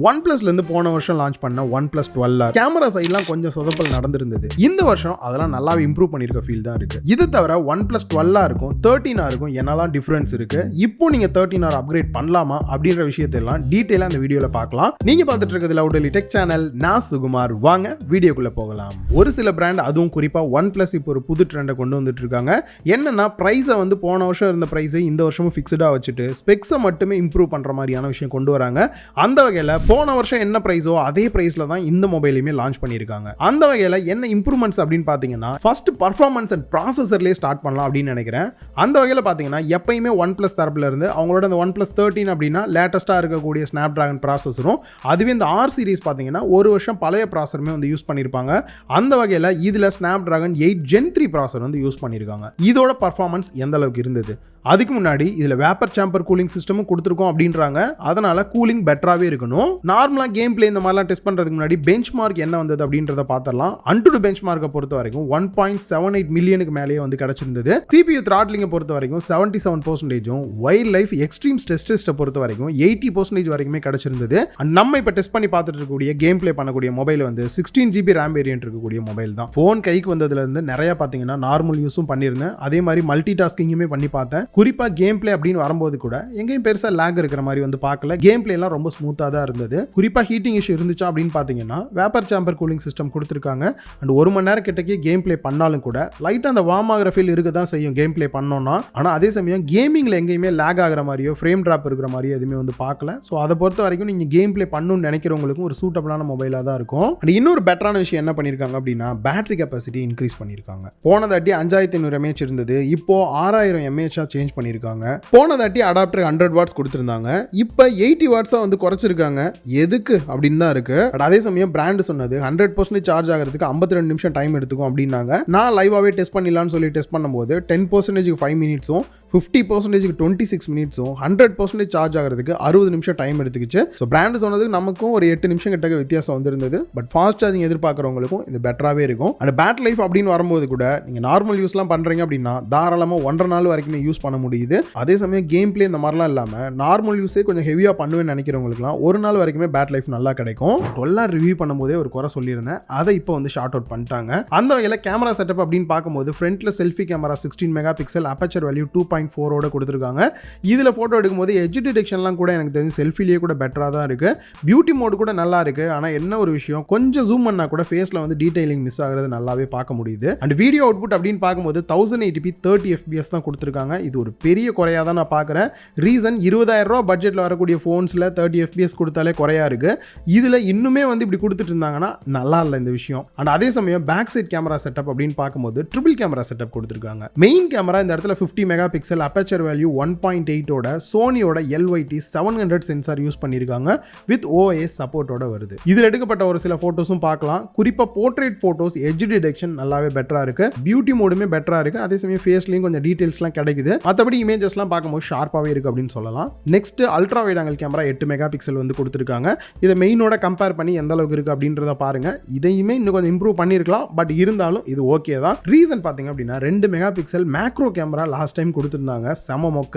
OnePlusல இருந்து போன வருஷம் லான்ச் பண்ண OnePlus 12R கேமரா சைட்லாம் கொஞ்சம் சொதப்பல் நடந்திருந்தது. இந்த வருஷம் அதெல்லாம் நல்லாவே இம்ப்ரூவ் பண்ணிருக்க ஃபீல் தான் இருக்கு. இது தவிர OnePlus 12R இருக்கும் 13R இருக்கும் என்னெல்லாம் டிஃபரன்ஸ் இருக்கு, இப்போ நீங்க 13R அப்கிரேட் பண்ணலாமா அப்படின்ற விஷயத்தெல்லாம் டீடைலா இந்த வீடியோல பார்க்கலாம். நீங்க பார்த்துட்டு இருக்கிறது லவுடலி டெக் சேனல், நான் சுகுமார். வாங்க வீடியோக்குள்ள போகலாம். ஒரு சில பிராண்ட், அதுவும் குறிப்பா OnePlus இப்போ ஒரு புது ட்ரெண்டை கொண்டு வந்துட்டு இருக்காங்க. என்னன்னா பிரைஸை வந்து போன வருஷம் இருந்த பிரைஸை இந்த வருஷமும் ஃபிக்ஸ்டா வச்சுட்டு ஸ்பெக்ஸை மட்டுமே இம்ப்ரூவ் பண்ற மாதிரியான விஷயம் கொண்டு வராங்க. அந்த வகையில் போன வருஷம் என்ன பிரைஸோ அதே பிரைஸ்ல தான் இந்த மொபைலையுமே லான்ச் பண்ணியிருக்காங்க. அந்த வகையில் என்ன இம்ப்ரூவ்மெண்ட்ஸ் அப்படின்னு பார்த்தீங்கன்னா, ஃபர்ஸ்ட் பர்ஃபார்மன்ஸ் அண்ட் ப்ராசஸர்லேயே ஸ்டார்ட் பண்ணலாம் அப்படின்னு நினைக்கிறேன். அந்த வகையில் பார்த்தீங்கன்னா எப்பயுமே OnePlus தரப்புல இருந்து அவங்களோட இந்த OnePlus 13 அப்படின்னா லேட்டஸ்ட்டாக இருக்கக்கூடிய ஸ்னாப்டிராகன் ப்ராசஸரும், அதுவே இந்த R சீரிஸ் பார்த்தீங்கன்னா ஒரு வருஷம் பழைய ப்ராசருமே வந்து யூஸ் பண்ணியிருப்பாங்க. அந்த வகையில் இதில் ஸ்னாப்டிராகன் 8 Gen 3 ப்ராசர் வந்து யூஸ் பண்ணியிருக்காங்க. இதோட பர்ஃபார்மன்ஸ் எந்த அளவுக்கு இருந்தது? அதுக்கு முன்னாடி இதில் வேப்பர் சேம்பர் கூலிங் சிஸ்டமும் கொடுத்துருக்கோம் அப்படின்றாங்க. அதனால கூலிங் பெட்டராகவே இருக்கணும். நார்மலாக கேம் பிளே இந்த மாதிரிலாம் டெஸ்ட் பண்ணுறதுக்கு முன்னாடி பெஞ்ச் மார்க் என்ன வந்தது அப்படின்றத பார்த்துடலாம். அன்டு பெஞ்ச் மார்க்கை பொறுத்த வரைக்கும் 1.78 மில்லியனுக்கு மேலேயே வந்து கிடைச்சிருந்தது. CPU த்ராட்லிங்கை பொறுத்த வரைக்கும் 77%, வைல்ட் லைஃப் எக்ஸ்ட்ரீம் ஸ்ட்ரெஸ் டெஸ்ட்டை பொறுத்த வரைக்கும் 80% வரைக்குமே கிடைச்சிருந்தது. நம்ம இப்போ டெஸ்ட் பண்ணி பார்த்துட்டு இருக்கக்கூடிய கேம் பிளே பண்ணக்கூடிய மொபைல் வந்து 16 GB ரேம் வேரியன்ட் இருக்கக்கூடிய மொபைல் தான். ஃபோன் கைக்கு வந்ததுலேருந்து நிறைய பார்த்தீங்கன்னா நார்மல் யூஸும் பண்ணியிருந்தேன். அதே மாதிரி மல்டி டாஸ்கிங்குமே பண்ணி பார்த்தேன். குறிப்பாக கேம் பிளே அப்படின்னு வரும்போது கூட எங்கேயும் பெருசாக லேக் இருக்கிற மாதிரி வந்து பார்க்கல. கேம் பிளே எல்லாம் ரொம்ப ஸ்மூத்தாக தான் இருந்தது. குறிப்பாக ஹீட்டிங் இஷ்யூ இருந்துச்சா அப்படின்னு பார்த்தீங்கன்னா வேப்பர் சேம்பர் கூலிங் சிஸ்டம் கொடுத்துருக்காங்க. அண்ட் 1 மணி நேரம் கிட்டக்கே கேம் பிளே பண்ணாலும் கூட லைட்டாக அந்த வார்ம் ஆகிற ஃபீல் இருக்க தான் செய்யும் கேம் பிளே பண்ணோம்னா. ஆனால் அதே சமயம் கேமிங்கில் எங்கேயுமே லேக் ஆகிற மாதிரியோ ஃப்ரேம் ட்ராப் இருக்கிற மாதிரியோ எதுவுமே வந்து பார்க்கல. ஸோ அதை பொறுத்த வரைக்கும் நீங்கள் கேம் பிளே பண்ணணும்னு நினைக்கிறவங்களுக்கும் ஒரு சூட்டபிளான மொபைலாக தான் இருக்கும். அண்ட் இன்னொரு பெட்டரான விஷயம் என்ன பண்ணியிருக்காங்க அப்படின்னா, பேட்டரி கெப்பாசிட்டி இன்க்ரீஸ் பண்ணியிருக்காங்க. போனதாட்டி 5500 mAh இருந்தது, இப்போ 6000 mAh சேஞ்ச் பண்ணியிருக்காங்க. போனதாட்டி அடாப்டர் 100 வாட்ஸ் கொடுத்துருந்தாங்க, இப்போ 80 வாட்ஸாக வந்து குறைச்சிருக்காங்க. எதுக்கு அப்படின்னு தான் இருக்கு. அதே சமயம் பிராண்ட் சொன்னது 100% சார்ஜ் ஆகிறதுக்கு 52 நிமிஷம் டைம் எடுத்துக்கும் அப்படின்னாங்க. நான் லைவாவே டெஸ்ட் பண்ணிடலாம்னு சொல்லி டெஸ்ட் பண்ணும்போது 10% 5 மினிட்ஸும் 50% 26 மினிட்ஸும் 100% சார்ஜ் ஆகிறதுக்கு 60 நிமிஷம் டைம் எடுத்துக்கிச்சு. ஸோ பிராண்ட் சொன்னதுக்கு நமக்கும் ஒரு 8 நிமிஷம் கிட்ட வித்தியாசம் வந்திருந்தது. பட் ஃபாஸ்ட் சார்ஜிங் எதிர்பார்க்குறவங்களுக்கும் இது பெட்டராகவே இருக்கும். அண்ட் பேட்டரி லைஃப் அப்படின்னு வரும்போது கூட நீங்கள் நார்மல் யூஸ்லாம் பண்ணுறீங்க அப்படின்னா தாராளமாக 1.5 நாள் வரைக்குமே யூஸ் பண்ண முடியுது. அதே சமயம் கேம் பிளே இந்த மாதிரிலாம் இல்லாமல் நார்மல் யூஸே கொஞ்சம் ஹெவியாக பண்ணுவேன்னு நினைக்கிறவங்களுக்குலாம் 1 நாள் வரைக்குமே பேட்டரி லைஃப் நல்லா கிடைக்கும். 12R ரிவ்யூ பண்ணும்போதே ஒரு குறை சொல்லியிருந்தேன், அதை இப்போ வந்து ஷார்ட் அவுட் பண்ணிட்டாங்க. அந்த வகையில் கேமரா செட்டப் அப்படின்னு பார்க்கும்போது ஃப்ரண்ட்ல selfie camera 16 mega pixel, aperture value 2.4 கொடுத்துருக்காங்க. இதில் ஃபோட்டோ எடுக்கும்போது எட்ஜ் டிடெக்ஷன்லாம் கூட எனக்கு தெரிஞ்சு செல்ஃபிலேயே கூட பெட்டராக தான் இருக்கு. பியூட்டி மோடு கூட நல்லா இருக்கு. ஆனால் என்ன ஒரு விஷயம், கொஞ்சம் ஜூம் பண்ணா கூட ஃபேஸில் வந்து டீடைலிங் மிஸ் ஆகிறது நல்லாவே பார்க்க முடியுது. அண்ட் வீடியோ அவுட்புட் அப்படின்னு பார்க்கும்போது 1080p 30 fps தான் கொடுத்துருக்காங்க. இது ஒரு பெரிய குறையாக தான் நான் பார்க்குறேன். ரீசன் 20,000 ரூபா பட்ஜெட்டில் வரக்கூடிய ஃபோன்ஸில் 30 fps கொடுத்தாலே குறையா இருக்கு. இதில் இன்னுமே வந்து இப்படி கொடுத்துட்டு இருந்தாங்கன்னா நல்லா இல்லை இந்த விஷயம். அண்ட் அதே சமயம் பேக் சைட் கேமரா செட்டப் அப்படின்னு பார்க்கும்போது ட்ரிபிள் கேமரா செட்டப் கொடுத்துருக்காங்க. மெயின் கேமரா இந்த இடத்துல 50 mega pixel, aperture value 1.8 சோனியோட LYT 700 sensor use பண்ணியிருக்காங்க. வித் OIS சப்போர்ட்டோட வருது. இதில் எடுக்கப்பட்ட ஒரு சில போட்டோஸும் பார்க்கலாம். குறிப்பாக போர்ட்ரேட் போட்டோஸ் எட்ஜ் டிடெக்ஷன் நல்லாவே பெட்டரா இருக்கு. பியூட்டி மோடுமே பெட்டரா இருக்கு. அதே சமயம் ஃபேஸ்லயும் கொஞ்சம் டீடைல்ஸ்லாம் கிடைக்குது. மற்றபடி இமேஜஸ்லாம் பார்க்கும்போது ஷார்ப்பாகவே இருக்கு அப்படின்னு சொல்லலாம். Next ultra wide angle camera 8 mega pixel வந்து கொடுத்துருக்காங்க. இதை மெயினோட கம்பேர் பண்ணி எந்த அளவுக்கு இருக்கு அப்படின்றத பாருங்க. இதையுமே இன்னும் கொஞ்சம் இம்ப்ரூவ் பண்ணிருக்கலாம், பட் இருந்தாலும் இது ஓகே தான். ரீசன் பார்த்தீங்க அப்படின்னா 2 mega pixel macro camera last time கொடுத்துருந்தாங்க, செம மொக்க.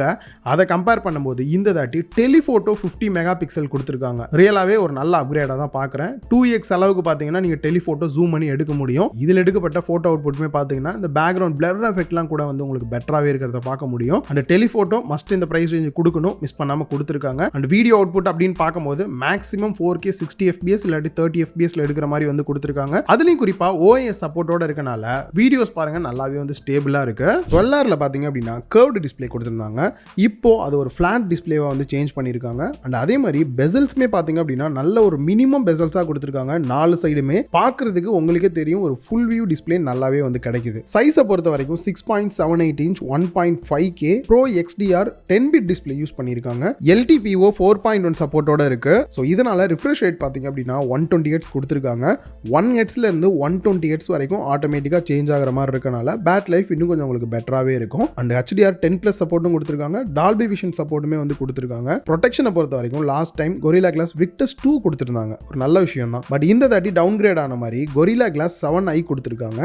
அதை கம்பேர் பண்ணும்போது இந்த தாட்டி டெலிஃபோட்டோ 50 மெகா பிக்சல் கொடுத்துருக்காங்க. ரியலாவே ஒரு நல்ல அப்கிரேடாக தான் பார்க்குறேன். 2x அளவுக்கு பார்த்தீங்கன்னா நீங்கள் டெலிஃபோட்டோ ஜூம் பண்ணி எடுக்க முடியும். இதில் எடுக்கப்பட்ட ஃபோட்டோ அவுட்புட்டுமே பார்த்தீங்கன்னா இந்த பேக்ரவுண்ட் பிளர் எஃபெக்ட்லாம் கூட வந்து உங்களுக்கு பெட்டராகவே இருக்கிறத பார்க்க முடியும். அண்ட் டெலிஃபோட்டோ மஸ்ட் இந்த பிரைஸ் ரேஞ்ச் கொடுக்கணும், மிஸ் பண்ணாமல் கொடுத்துருக்காங்க. அண்ட் வீடியோ அவுட்புட் அப்படின்னு பார்க்கும்போது மேக்ஸிமம் 4K 60 fps இல்லாட்டி 30 fpsல எடுக்கிற மாதிரி வந்து கொடுத்துருக்காங்க. அதுலேயும் குறிப்பாக OIS சப்போர்ட்டோட இருக்கனால வீடியோஸ் பாருங்க நல்லாவே வந்து ஸ்டேபிளாக இருக்கு. 12Rல பார்த்தீங்க அப்படின்னா கர்வ்டு டிஸ்பிளே கொடுத்துருந்தாங்க, இப்போ அது ஒரு ஃபிளாட் டிஸ்பிளேவா வந்து சேஞ்ச் பண்ணியிருக்காங்க. அண்ட் அதே மாதிரி பெசல்ஸ்மே பார்த்தீங்க அப்படின்னா நல்ல ஒரு மினிமம் பெசல்ஸாக கொடுத்துருக்காங்க. 4 சைடுமே பார்க்கறதுக்கு உங்களுக்கே தெரியும் ஒரு ஃபுல் வியூ டிஸ்பிளே நல்லாவே வந்து கிடைக்குது. சைஸை பொறுத்த வரைக்கும் 6.78 inch 1.5K Pro XDR 10-bit display use பண்ணியிருக்காங்க. LTPO 4.1 சப்போர்ட்டோட இருக்கு. ஸோ இதனால ரிஃப்ரெஷ் ரேட் பார்த்தீங்க அப்படின்னா 120 Hz கொடுத்துருக்காங்க. 1 Hz இருந்து 120 Hz வரைக்கும் ஆட்டோமேட்டிக்காக சேஞ்ச் ஆகிற மாதிரி இருக்கனால பேட்டரி லைஃப் இன்னும் கொஞ்சம் உங்களுக்கு பெட்டராகவே இருக்கும். அண்ட் HDR 10+ சப்போர்ட்டும் கொடுத்துருக்காங்க. டால்பி விஷன் சப்போர்ட்டுமே வந்து கொடுத்துருக்காங்க. ப்ரொடெக்ஷனை பொறுத்த வரைக்கும் last time Gorilla Glass Victus 2 கொடுத்துருந்தாங்க, ஒரு நல்ல விஷயம் தான். பட் இந்த தாட்டி டவுன் கிரேட் ஆன மாதிரி Gorilla Glass 7i கொடுத்துருக்காங்க.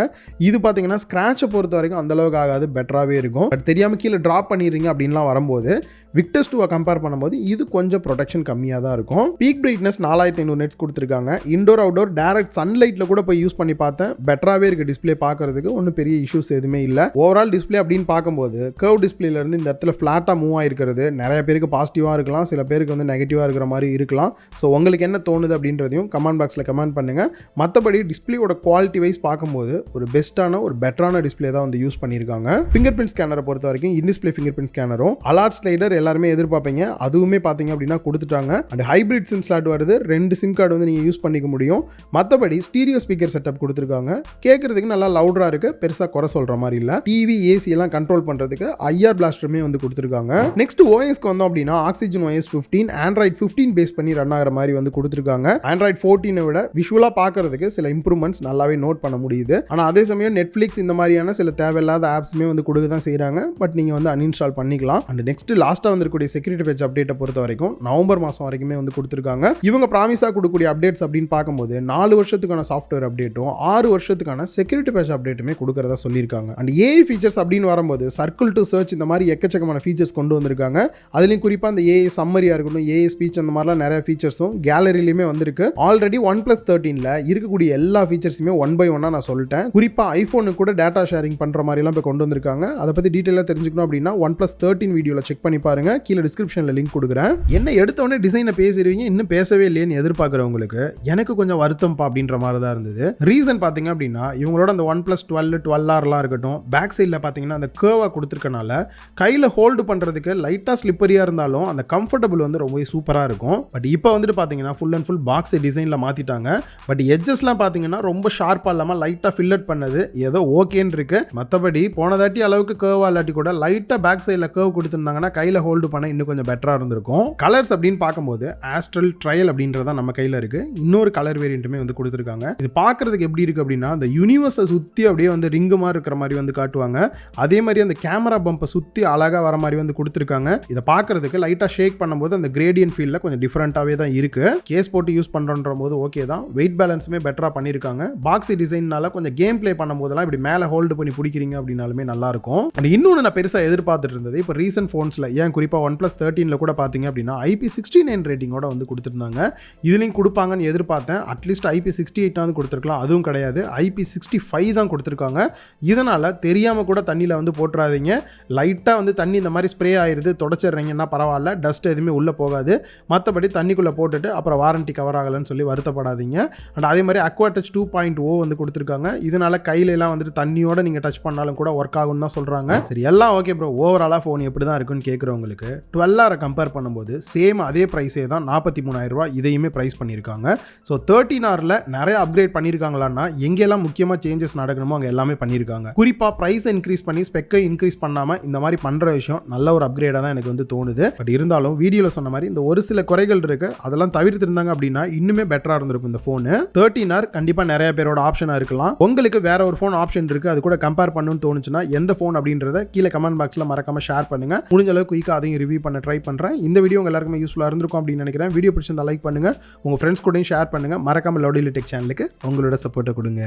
இது பார்த்தீங்கன்னா ஸ்க்ராட்சை பொறுத்த வரைக்கும் அந்த அளவுக்கு ஆகாது, பெட்டராகவே இருக்கும். பட் தெரியாமல் கீழே ட்ராப் பண்ணிடுறீங்க அப்படின்லாம் வரும்போது விக்டர்ஸ் 2 கம்பேர் பண்ணும்போது இது கொஞ்சம் ப்ரொடெக்ஷன் கம்மியாக தான் இருக்கும். பீக் பிரைட்னஸ் 4500 நெட்ஸ் கொடுத்துருக்காங்க. இண்டோர் அவுட்டோர் டைரக்ட் சன்லைட்டில் கூட போய் யூஸ் பண்ணி பார்த்தேன். பெட்டராகவே இருக்குது டிஸ்பிளே பார்க்கறதுக்கு. ஒன்றும் பெரிய இஷ்யூஸ் எதுவுமே இல்லை. ஓவரால் டிஸ்பிளே அப்படின்னு பார்க்கும்போது கர்வ் டிஸ்பிளேலேருந்து இந்த இடத்துல ஃப்ளாட்டாக மூவ் ஆகிருக்கிறது நிறைய பேருக்கு பாசிட்டிவாக இருக்கலாம், சில பேருக்கு வந்து நெகட்டிவாக இருக்கிற மாதிரி இருக்கலாம். ஸோ உங்களுக்கு என்ன தோணுது அப்படின்றதையும் கமெண்ட் பாக்ஸில் கமெண்ட் பண்ணுங்கள். மற்றபடி டிஸ்பிளேயோட குவாலிட்டி வைஸ் பார்க்கும்போது ஒரு பெஸ்ட்டான ஒரு பெட்டரான டிஸ்பிளே தான் வந்து யூஸ் பண்ணியிருக்காங்க. ஃபிங்கர் பிரிண்ட் ஸ்கேனரை பொறுத்த வரைக்கும் இன் டிஸ்பிளே ஃபிங்கர் பிரிண்ட் ஸ்கேனரும் அலர்ட் ஸ்லைடர் எல்லாருமே எதிர்பார்ப்பீங்க, அதுவுமே பார்த்தீங்க அப்படின்னா கொடுத்துட்டாங்க. அண்ட் ஹைபிரிட் சிம் ஸ்லாட் வருது, 2 சிம் கார்டு வந்து நீங்கள் யூஸ் பண்ணிக்க முடியும். மற்றபடி ஸ்டீரியோ ஸ்பீக்கர் செட்டப் கொடுத்துருக்காங்க. கேட்கறதுக்கு நல்லா லவுடராக இருக்கு, பெருசாக குறை சொல்கிற மாதிரி இல்லை. டிவி ஏசி எல்லாம் கண்ட்ரோல் பண்ணுறதுக்கு ஐஆர் பிளாஸ்டருமே வந்து கொடுத்துருக்காங்க. நெக்ஸ்ட் ஓஎஸ்க்கு வந்தோம் அப்படின்னா ஆக்சிஜன் OS 15 ஆண்ட்ராய்ட் 15 பேஸ் பண்ணி ரன் ஆகிற மாதிரி வந்து கொடுத்துருக்காங்க. ஆண்ட்ராய்ட் 14 விட விஷுவலாக பார்க்கறதுக்கு சில இம்ப்ரூவ்மெண்ட்ஸ் நல்லாவே நோட் பண்ண முடியுது. ஆனால் அதே சமயம் நெட்ஃப்ளிக்ஸ் இந்த மாதிரியான சில தேவையில்லாத ஆப்ஸுமே வந்து கொடுக்க தான் செய்கிறாங்க. பட் நீங்கள் வந்து அன்இன்ஸ்டால் பண்ணிக்கலாம். அண்ட் நெக்ஸ்ட் லாஸ்ட்டாக வந்துருக்கூடிய செக்யூரிட்டி பேட்ச் அப்டேட்டை பொறுத்த வரைக்கும் நவம்பர் மாதம் வரைக்குமே வந்து கொடுத்துருக்காங்க. இவங்க ப்ராமிஸாக கொடுக்கக்கூடிய அப்டேட்ஸ் அப்படின்னு பார்க்கும்போது 4 வருஷத்துக்கான சாஃப்ட்வேர் அப்டேட்டும் 6 வருஷத்துக்கான செக்யூரிட்டி பேட்ச் அப்டேட்டுமே கொடுக்கறதா சொல்லியிருக்காங்க. அண்ட் ஏஐ ஃபீச்சர்ஸ் அப்படின்னு வரும்போது சர்க்கிள் டு சர்ச் இந்த மாதிரி எக்கச்சக்கமான ஃபீச்சர்ஸ் கொண்டு வந்திருக்காங்க. அதுலேயும் குறிப்பாக அந்த ஏஐ சம்மரியாக இருக்கட்டும், ஏஐ ஸ்பீச் அந்த மாதிரிலாம் நிறைய ஃபீச்சர்ஸும் கேலரிலையுமே வந்திருக்கு. ஆல்ரெடி OnePlus 13ல இருக்கக்கூடிய எல்லா ஃபீச்சர்ஸுமே 1 by 1 நான் சொல்லிட்டேன். குறிப்பாக ஐஃபோனுக்கு கூட டேட்டா ஷேரிங் பண்ணுற மாதிரிலாம் இப்போ கொண்டு வந்திருக்காங்க. அதை பற்றி டீட்டெயிலாக தெரிஞ்சுக்கணும் அப்படின்னா OnePlus 13 வீடியோவில் செக் பண்ணி பாருங்க. கீழே டிஸ்கிரிப்ஷனில் லிங்க் கொடுக்குறேன். என்ன எடுத்தவொடனே டிசைனை பேசிடுவீங்க, இன்னும் பேசவே இல்லையேன்னு எதிர்பார்க்குறவங்களுக்கு எனக்கு கொஞ்சம் வருத்தம்ப்பா அப்படின்ற மாதிரி தான் இருந்தது. ரீசன் பார்த்தீங்க அப்படின்னா இவங்களோட அந்த OnePlus 12, 12Rலாம் இருக்கட்டும், பேக் சைடில் பார்த்தீங்கன்னா அந்த கேர்வாக கொடுத்துருக்கனால கையில் ஹோல்டு பண்ணுறதுக்கு லைட்டாக ஸ்லிப்பரியாக இருந்தாலும் அந்த கம்ஃபர்டபுள் வந்து ரொம்பவே சூப்பராக இருக்கும். பட் இப்போ வந்துட்டு பார்த்தீங்கன்னா ஃபுல் அண்ட் ஃபுல் பாக்ஸ் டிசைனில் மாற்றிட்டாங்க. பட் எட்ஜஸ்லாம் பார்த்தீங்கன்னா ரொம்ப ஷார்ப்பாக இல்லாமல் லைட்டாக ஃபில்லட் பண்ணது ஏதோ ஓகேன்னு இருக்கு. மற்றபடி போனதாட்டி அளவுக்கு கேர்வாக இல்லாட்டி கூட லைட்டாக பேக் சைடில் கேர்வ் கொடுத்துருந்தாங்கன்னா கையில் ஹோல்டு பண்ண இன்னும் கொஞ்சம் பெட்டராக இருந்திருக்கும். கலர்ஸ் அப்படின்னு பார்க்கும்போது ஆஸ்ட்ரல் ட்ரையல் அப்படின்றத நம்ம கையில் இருக்கு. இன்னொரு கலர் வேரியண்ட்டுமே வந்து கொடுத்துருக்காங்க. இது பார்க்கறதுக்கு எப்படி இருக்கு அப்படின்னா அந்த யூனிவர்ஸை சுற்றி அப்படியே வந்து ரிங்கு மாதிரி இருக்கிற மாதிரி வந்து காட்டுவாங்க. அதே மாதிரி அந்த கேமரா பம்பை சுற்றி அழகாக வர மாதிரி வந்து கொடுத்துருக்காங்க. இதை பார்க்கறதுக்கு லைட்டாக ஷேக் பண்ணும்போது அந்த கிரேடியன்ட் ஃபீல்டில் கொஞ்சம் டிஃப்ரெண்ட்டாகவே தான் இருக்கு. கேஸ் போட்டு யூஸ் பண்ணுறன்ற போது ஓகே தான். வெயிட் பேலன்ஸுமே பெட்டராக பண்ணியிருக்காங்க. பாக்ஸ் டிசைன்னால கொஞ்சம் கேம் பிளே பண்ணும்போதெல்லாம் இப்படி மேலே ஹோல்டு பண்ணி பிடிக்கிறீங்க அப்படின்னாலுமே நல்லா இருக்கும். அண்ட் இன்னொன்று நான் பெருசாக எதிர்பார்த்துட்டு இருந்தது இப்போ ரீசன்ட் ஃபோன்ஸில் ஏன் குறிப்பாக OnePlus 13ல கூட பார்த்தீங்க அப்படின்னா IP69 ரேட்டிங்கோட வந்து கொடுத்துருந்தாங்க. இதுலையும் கொடுப்பாங்கன்னு எதிர்பார்த்தேன். அட்லீஸ்ட் IP68 கொடுத்துருக்கலாம், அதுவும் கிடையாது. IP65 தான் கொடுத்துருக்காங்க. இதனால் தெரியாமல் கூட தண்ணியில் வந்து போட்டுறாதீங்க. லைட்டாக வந்து தண்ணி இந்த மாதிரி ஸ்ப்ரே ஆயிடுது, தொடச்சிடுறீங்கன்னா பரவாயில்ல, டஸ்ட் எதுவுமே உள்ளே போகாது. மற்றபடி தண்ணிக்குள்ளே போட்டுட்டு அப்புறம் வாரண்டி கவர் ஆகலைன்னு சொல்லி வருத்தப்படாதீங்க. அண்ட் அதே மாதிரி AquaTouch 2.0 வந்து கொடுத்துருக்காங்க. இதனால் கையிலலாம் வந்துட்டு தண்ணியோட நீங்கள் டச் பண்ணாலும் கூட ஒர்க் ஆகும்னு தான் சொல்கிறாங்க. சரி, எல்லாம் ஓகே ப்ரோ, ஓவராலாக ஃபோன் எப்படி தான் இருக்குன்னு கேட்குறவங்களுக்கு 12R கம்பேர் பண்ணும்போது சேம் அதே ப்ரைஸே தான் 43,000 ரூபா இதையுமே ப்ரைஸ் பண்ணியிருக்காங்க. ஸோ 13Rல நிறைய அப்கிரேட் பண்ணியிருக்காங்களான்னா எங்கெல்லாம் முக்கியமாக சேஞ்சஸ் நடக்கணுமோ அங்கே எல்லாமே பண்ணியிருக்காங்க. குறிப்பாக ப்ரைஸை இன்க்ரீஸ் பண்ணி ஸ்பெக்கை இன்க்ரீஸ் பண்ணாமல் இந்த மாதிரி பண்ணுற விஷயம் நல்ல ஒரு அப்கிரேடாக தான் எனக்கு வந்து தோணுது. பட் இருந்தாலும் வீடியோவில் சொன்ன மாதிரி இந்த ஒரு சில குறைகள் இருக்கு, அதெல்லாம் தவிர்த்திருந்தாங்க அப்படின்னா இன்னுமே பெட்டராக இருந்திருக்கும் இந்த ஃபோனு. 13R கண்டிப்பாக நிறைய பேரோட ஆப்ஷனாக இருக்கலாம். உங்களுக்கு வேற ஒரு ஃபோன் ஆப்ஷன் இருக்கு, அது கூட கம்பேர் பண்ணணும்னு தோணுச்சுன்னா எந்த ஃபோன் அப்படின்றத கீழே கமெண்ட் பாக்ஸில் மறக்காம ஷேர் பண்ணுங்க. முடிஞ்ச அளவுக்கு குயிக்காக அதையும் ரிவ்யூ பண்ண ட்ரை பண்ணுறேன். இந்த வீடியோ உங்க எல்லாருக்குமே யூஸ்ஃபுல்லாக இருந்திருக்கும் அப்படின்னு நினைக்கிறேன். வீடியோ பிடிச்சிருந்தா லைக் பண்ணுங்க, உங்க ஃப்ரெண்ட்ஸ் கூடயும் ஷேர் பண்ணுங்க. மறக்காம லவுடிலி டெக் சேனலுக்கு உங்களோட சப்போர்ட்டை கொடுங்க.